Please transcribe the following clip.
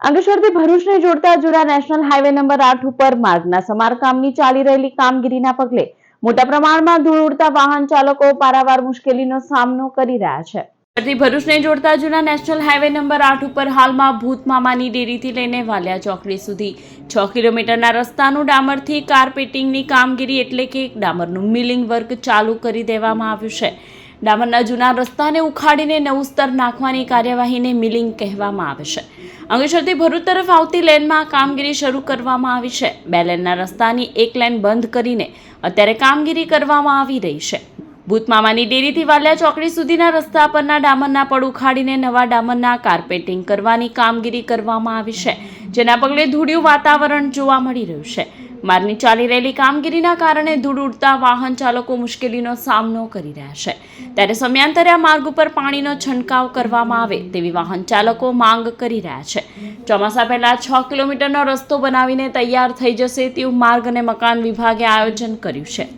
અંકલેશ્વરથી ભરૂચને જોડતા જૂના national highway number 8 ઉપર માર્ગના સમારકામની ચાલી રહેલી કામગીરીના પગલે મોટા પ્રમાણમાં ધૂળ ઉડતા વાહન ચાલકો પારાવાર મુશ્કેલીનો સામનો કરી રહ્યા છે। ભરૂચને જોડતા જૂના નેશનલ હાઈવે નંબર 8 ઉપર હાલમાં ભૂતમામાની ડેરીથી લઈને વાલિયા ચોકડી સુધી 6 કિલોમીટરના રસ્તાનું ડામરથી કાર્પેટિંગની કામગીરી એટલે કે ડામરનું મિલિંગ વર્ક ચાલુ કરી દેવામાં આવ્યું છે। ડામરના જૂના રસ્તાને ઉખાડીને નવું સ્તર નાખવાની કાર્યવાહીને મિલિંગ કહેવામાં આવે છે। અંકલેશ્વરથી ભરૂચ તરફ આવતી લેનમાં કામગીરી શરૂ કરવામાં આવી છે। 2 લેનના રસ્તાની 1 લેન બંધ કરીને અત્યારે કામગીરી કરવામાં આવી રહી છે। ભૂતમામાની ડેરીથી વાલિયા ચોકડી સુધીના રસ્તા પરના ડામરના પડ ઉખાડીને નવા ડામરના કાર્પેટિંગ કરવાની કામગીરી કરવામાં આવી છે, જેના પગલે ધૂળિયું વાતાવરણ જોવા મળી રહ્યું છે। માર્ગની ચાલી રહેલી કામગીરીના કારણે ધૂળ ઉડતા વાહન ચાલકો મુશ્કેલીનો સામનો કરી રહ્યા છે, ત્યારે સમયાંતરે આ માર્ગ ઉપર પાણીનો છંટકાવ કરવામાં આવે તેવી વાહન ચાલકો માંગ કરી રહ્યા છે। ચોમાસા પહેલા 6 કિલોમીટરનો રસ્તો બનાવીને તૈયાર થઈ જશે તેવું માર્ગ અને મકાન વિભાગે આયોજન કર્યું છે।